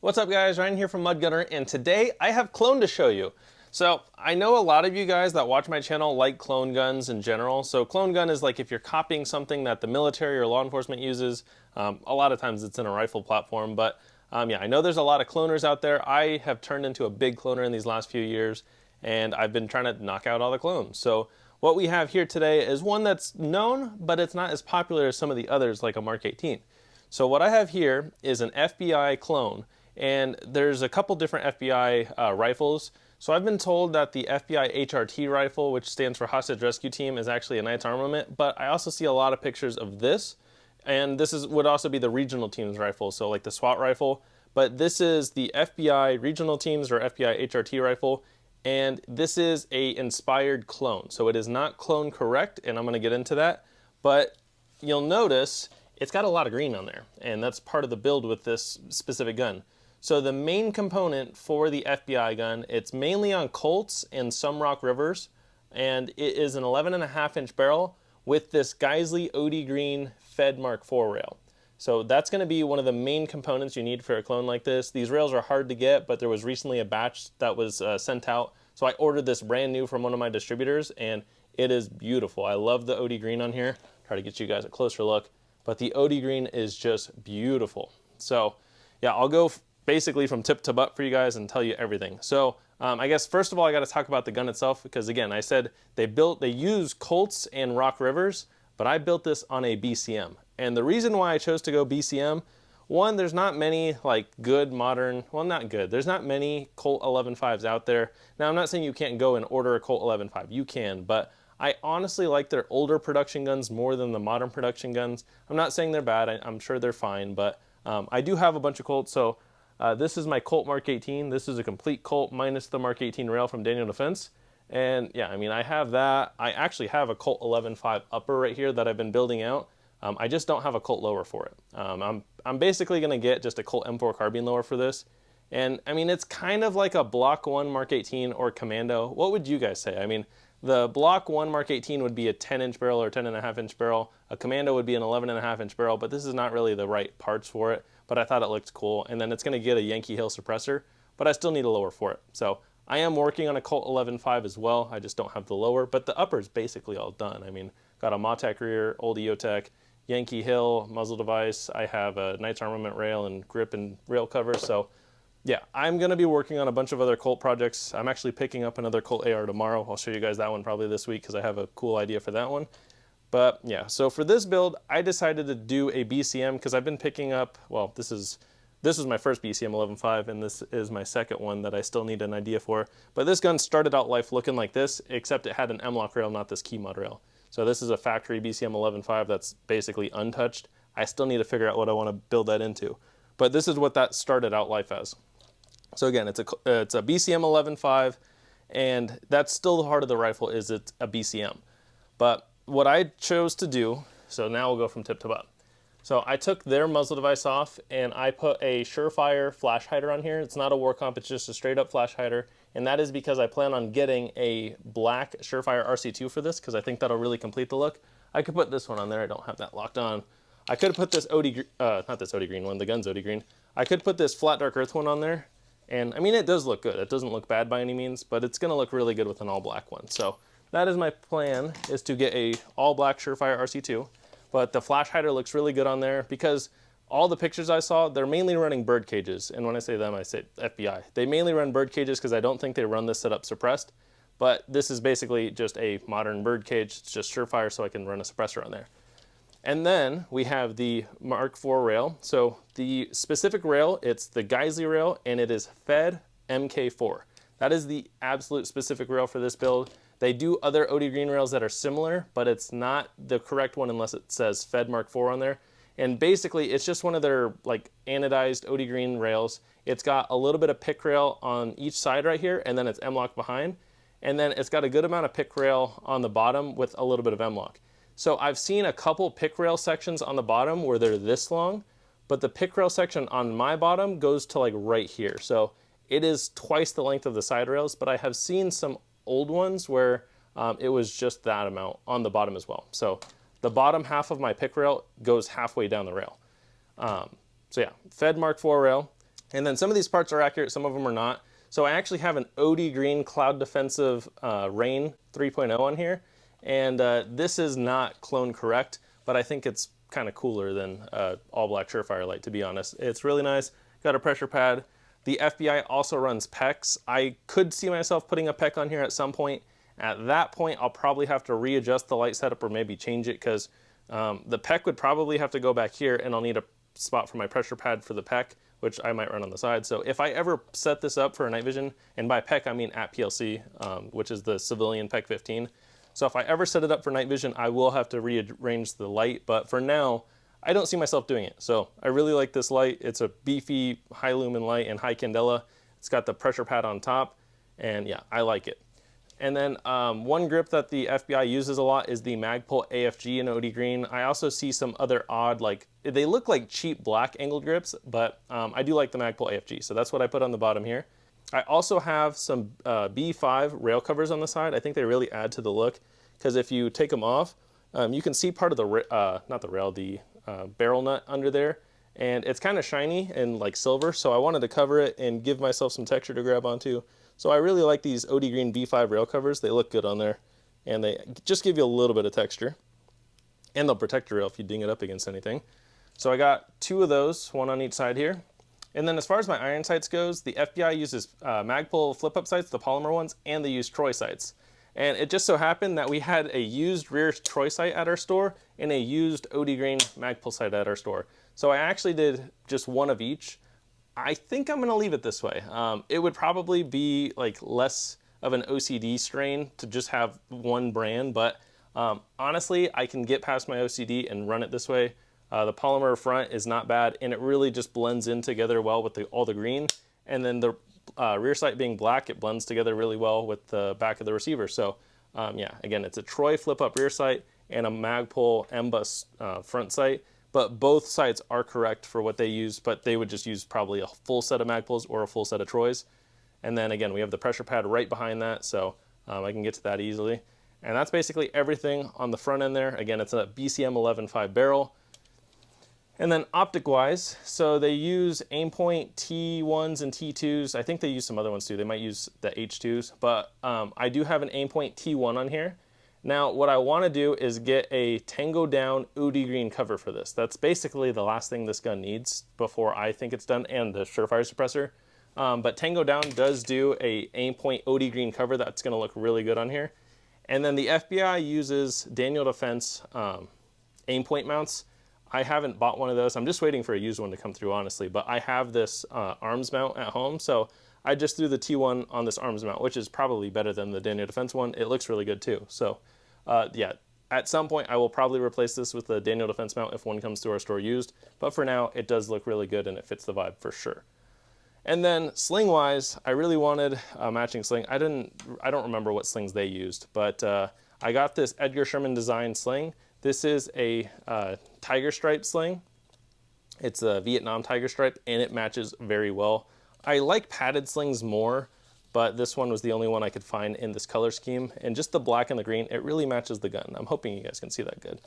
What's up guys, Ryan here from Mud Gunner, and today I have clone to show you. So I know a lot of you guys that watch my channel like clone guns in general. So clone gun is like if you're copying something that the military or law enforcement uses. A lot of times it's in a rifle platform, but yeah, I know there's a lot of cloners out there. I have turned into a big cloner in these last few years, and I've been trying to knock out all the clones. So what we have here today is one that's known, but it's not as popular as some of the others like a Mark 18. So what I have here is an FBI clone. And there's a couple different FBI rifles. So I've been told that the FBI HRT rifle, which stands for Hostage Rescue Team, is actually a Knight's Armament, but I also see a lot of pictures of this. And this would also be the regional team's rifle, so like the SWAT rifle. But this is the FBI regional teams or FBI HRT rifle, and this is a inspired clone. So it is not clone correct, and I'm gonna get into that. But you'll notice it's got a lot of green on there, and that's part of the build with this specific gun. So the main component for the FBI gun, it's mainly on Colts and some Rock Rivers, and it is an 11.5-inch barrel with this Geisley OD Green Fed Mark IV rail. So that's going to be one of the main components you need for a clone like this. These rails are hard to get, but there was recently a batch that was sent out. So I ordered this brand new from one of my distributors, and it is beautiful. I love the OD Green on here. Try to get you guys a closer look, but the OD Green is just beautiful. So yeah, I'll go basically from tip to butt for you guys and tell you everything. So I guess first of all I got to talk about the gun itself, because again I said they use Colts and Rock Rivers, but I built this on a BCM. And the reason why I chose to go BCM, one, there's not many like good modern, well not good, there's not many Colt 11.5s out there. Now I'm not saying you can't go and order a Colt 11.5, you can, but I honestly like their older production guns more than the modern production guns. I'm not saying they're bad, I'm sure they're fine, but I do have a bunch of Colts. So this is my Colt Mark 18. This is a complete Colt minus the Mark 18 rail from Daniel Defense. And yeah, I mean, I have that. I actually have a Colt 11.5 upper right here that I've been building out. I just don't have a Colt lower for it. I'm basically going to get just a Colt M4 carbine lower for this. And I mean, it's kind of like a Block 1 Mark 18 or Commando. What would you guys say? I mean, the Block 1 Mark 18 would be a 10-inch barrel or 10.5-inch barrel. A Commando would be an 11.5-inch barrel, but this is not really the right parts for it. But I thought it looked cool. And then it's going to get a Yankee Hill suppressor, but I still need a lower for it. So I am working on a Colt 11.5 as well. I just don't have the lower, but the upper is basically all done. I mean, got a Mautek rear, old EOTech, Yankee Hill muzzle device. I have a Knight's Armament rail and grip and rail cover. So yeah, I'm going to be working on a bunch of other Colt projects. I'm actually picking up another Colt AR tomorrow. I'll show you guys that one probably this week because I have a cool idea for that one. But yeah, so for this build, I decided to do a BCM because I've been picking up, well, this was my first BCM 11.5, and this is my second one that I still need an idea for. But this gun started out life looking like this, except it had an M-LOK rail, not this key mod rail. So this is a factory BCM 11.5 that's basically untouched. I still need to figure out what I want to build that into. But this is what that started out life as. So again, it's a BCM 11.5, and that's still the heart of the rifle, is it's a BCM. But what I chose to do, so now we'll go from tip to butt. So I took their muzzle device off and I put a Surefire flash hider on here. It's not a war comp, it's just a straight up flash hider. And that is because I plan on getting a black Surefire RC2 for this, because I think that'll really complete the look. I could put this one on there, I don't have that locked on. I could put this not this OD Green one, the gun's OD Green. I could put this flat dark earth one on there. And I mean, it does look good. It doesn't look bad by any means, but it's gonna look really good with an all black one. So that is my plan, is to get a all black Surefire RC2. But the flash hider looks really good on there because all the pictures I saw, they're mainly running bird cages. And when I say them, I say FBI. They mainly run bird cages because I don't think they run this setup suppressed. But this is basically just a modern bird cage. It's just Surefire, so I can run a suppressor on there. And then we have the Mark IV rail. So the specific rail, it's the Geisley rail, and it is Fed MK4. That is the absolute specific rail for this build. They do other OD Green rails that are similar, but it's not the correct one unless it says Fed Mark IV on there. And basically, it's just one of their like anodized OD Green rails. It's got a little bit of pick rail on each side right here, and then it's M-LOK behind. And then it's got a good amount of pick rail on the bottom with a little bit of M-LOK. So I've seen a couple pick rail sections on the bottom where they're this long, but the pick rail section on my bottom goes to like right here. So it is twice the length of the side rails, but I have seen some old ones where it was just that amount on the bottom as well. So the bottom half of my pick rail goes halfway down the rail. So yeah, Fed Mark IV rail. And then some of these parts are accurate, some of them are not. So I actually have an OD Green Cloud Defensive Rain 3.0 on here. And this is not clone correct, but I think it's kind of cooler than all black Surefire light, to be honest. It's really nice. Got a pressure pad. The FBI also runs PECs. I could see myself putting a PEC on here at some point. At that point, I'll probably have to readjust the light setup or maybe change it, because the PEC would probably have to go back here, and I'll need a spot for my pressure pad for the PEC, which I might run on the side. So if I ever set this up for a night vision, and by PEC I mean at PLC, which is the civilian PEC 15. So if I ever set it up for night vision, I will have to rearrange the light, but for now, I don't see myself doing it. So I really like this light. It's a beefy, high lumen light and high candela. It's got the pressure pad on top, and yeah, I like it. And then one grip that the FBI uses a lot is the Magpul AFG in OD Green. I also see some other odd, like, they look like cheap black angled grips, but I do like the Magpul AFG, so that's what I put on the bottom here. I also have some B5 rail covers on the side. I think they really add to the look, because if you take them off, you can see part of the, not the rail, the barrel nut under there, and it's kind of shiny and like silver, so I wanted to cover it and give myself some texture to grab onto. So I really like these OD Green B5 rail covers. They look good on there, and they just give you a little bit of texture, and they'll protect your rail if you ding it up against anything. So I got 2 of those, one on each side here. And then as far as my iron sights goes, the FBI uses Magpul flip-up sights, the polymer ones, and they use Troy sights. And it just so happened that we had a used rear Troy sight at our store and a used OD Green Magpul sight at our store. So I actually did just one of each. I think I'm gonna leave it this way. It would probably be like less of an OCD strain to just have one brand, but honestly, I can get past my OCD and run it this way. The polymer front is not bad, and it really just blends in together well with all the green. And then the rear sight being black, it blends together really well with the back of the receiver. So yeah, again, it's a Troy flip-up rear sight and a Magpul M-Bus front sight. But both sights are correct for what they use, but they would just use probably a full set of Magpuls or a full set of Troys. And then again, we have the pressure pad right behind that, so I can get to that easily. And that's basically everything on the front end there. Again, it's a BCM 11.5 barrel. And then optic-wise, so they use Aimpoint T1s and T2s. I think they use some other ones too. They might use the H2s, but I do have an Aimpoint T1 on here. Now, what I want to do is get a Tango Down OD Green cover for this. That's basically the last thing this gun needs before I think it's done, and the Surefire suppressor. But Tango Down does do a Aimpoint OD Green cover that's going to look really good on here. And then the FBI uses Daniel Defense Aimpoint mounts. I haven't bought one of those. I'm just waiting for a used one to come through, honestly. But I have this arms mount at home, so I just threw the T1 on this arms mount, which is probably better than the Daniel Defense one. It looks really good too. So yeah, at some point I will probably replace this with the Daniel Defense mount if one comes to our store used. But for now, it does look really good and it fits the vibe for sure. And then sling-wise, I really wanted a matching sling. I don't remember what slings they used, but I got this Edgar Sherman design sling. This is a tiger stripe sling. It's a Vietnam tiger stripe, and it matches very well. I like padded slings more, but this one was the only one I could find in this color scheme. And just the black and the green, it really matches the gun. I'm hoping you guys can see that good.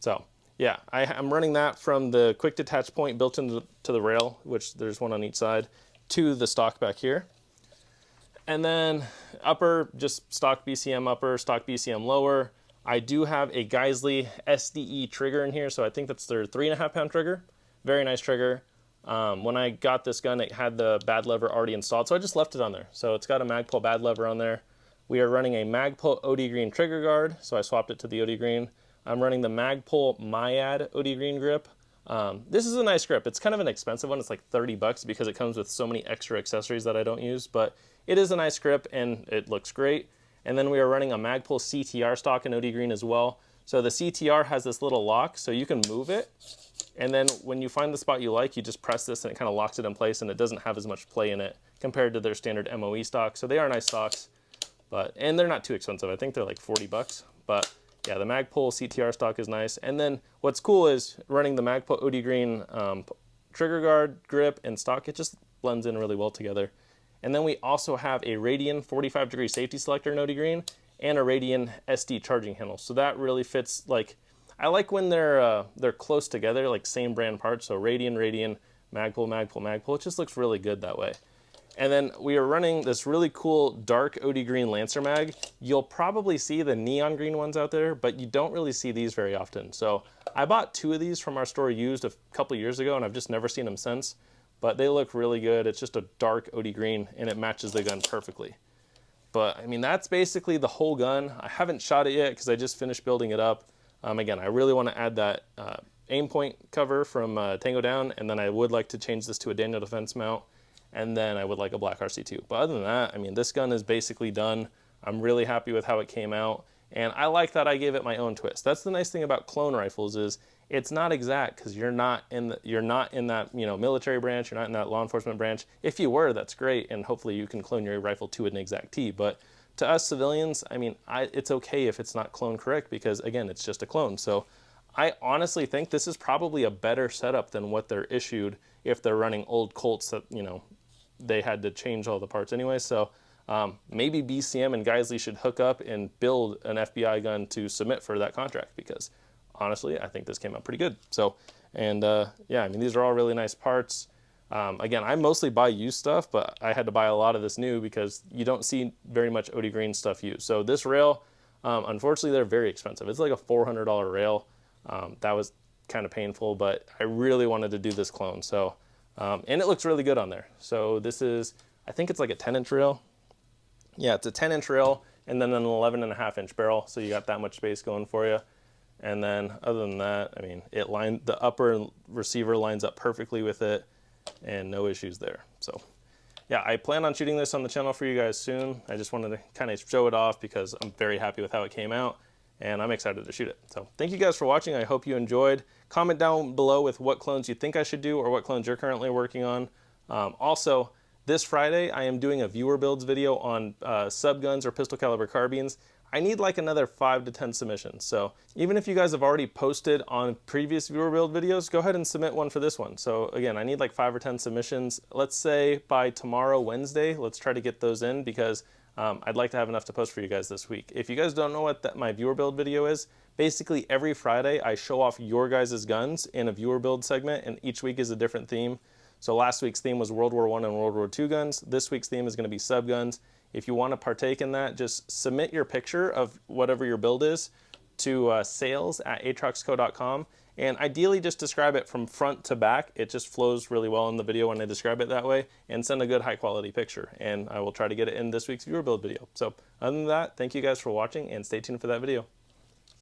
So yeah, I'm running that from the quick detach point built into the rail, which there's one on each side, to the stock back here. And then upper, just stock BCM upper, stock BCM lower. I do have a Geisley SDE trigger in here, so I think that's their 3.5 pound trigger. Very nice trigger. When I got this gun, it had the bad lever already installed, so I just left it on there. So it's got a Magpul bad lever on there. We are running a Magpul OD Green trigger guard, so I swapped it to the OD Green. I'm running the Magpul Myad OD Green grip. This is a nice grip. It's kind of an expensive one. It's like 30 bucks because it comes with so many extra accessories that I don't use, but it is a nice grip and it looks great. And then we are running a Magpul CTR stock in OD Green as well. So the CTR has this little lock, so you can move it. And then when you find the spot you like, you just press this and it kind of locks it in place, and it doesn't have as much play in it compared to their standard MOE stock. So they are nice stocks, and they're not too expensive. I think they're like 40 bucks. But yeah, the Magpul CTR stock is nice. And then what's cool is running the Magpul OD Green trigger guard, grip, and stock. It just blends in really well together. And then we also have a Radian 45-degree safety selector in OD Green and a Radian SD charging handle. So that really fits, like, I like when they're close together, like same brand parts. So Radian, Magpul, Magpul, Magpul. It just looks really good that way. And then we are running this really cool dark OD green Lancer mag. You'll probably see the neon green ones out there, but you don't really see these very often. So I bought 2 of these from our store used a couple years ago, and I've just never seen them since. But they look really good. It's just a dark OD green, and it matches the gun perfectly. But I mean, that's basically the whole gun. I haven't shot it yet because I just finished building it up. Again, I really want to add that aim point cover from Tango Down, and then I would like to change this to a Daniel Defense mount. And then I would like a black RC2. But other than that, I mean, this gun is basically done. I'm really happy with how it came out. And I like that I gave it my own twist. That's the nice thing about clone rifles is it's not exact because you're not in that, you know, military branch, you're not in that law enforcement branch. If you were, that's great. And hopefully you can clone your rifle to an exact T. But to us civilians, I mean, it's okay if it's not clone correct because again, it's just a clone. So I honestly think this is probably a better setup than what they're issued if they're running old Colts that, you know, they had to change all the parts anyway. So maybe BCM and Geisley should hook up and build an FBI gun to submit for that contract because honestly, I think this came out pretty good. So, and yeah, I mean, these are all really nice parts. Again, I mostly buy used stuff, but I had to buy a lot of this new because you don't see very much OD Green stuff used. So this rail, unfortunately, they're very expensive. It's like a $400 rail. That was kind of painful, but I really wanted to do this clone. So, and it looks really good on there. So this is, I think it's like a 10-inch rail. Yeah, it's a 10-inch rail and then an 11.5-inch barrel. So you got that much space going for you. And then other than that, I mean, the upper receiver lines up perfectly with it and no issues there. So yeah, I plan on shooting this on the channel for you guys soon. I just wanted to kind of show it off because I'm very happy with how it came out and I'm excited to shoot it. So thank you guys for watching. I hope you enjoyed. Comment down below with what clones you think I should do or what clones you're currently working on. Also, this Friday, I am doing a viewer builds video on subguns or pistol caliber carbines. I need like another 5 to 10 submissions. So even if you guys have already posted on previous viewer build videos, go ahead and submit one for this one. So again, I need like 5 or 10 submissions. Let's say by tomorrow, Wednesday, let's try to get those in because I'd like to have enough to post for you guys this week. If you guys don't know what my viewer build video is, basically every Friday I show off your guys' guns in a viewer build segment and each week is a different theme. So last week's theme was World War I and World War II guns. This week's theme is going to be subguns. If you want to partake in that, just submit your picture of whatever your build is to sales@atroxco.com and ideally just describe it from front to back. It just flows really well in the video when I describe it that way, and send a good high quality picture and I will try to get it in this week's viewer build video. So other than that, thank you guys for watching and stay tuned for that video.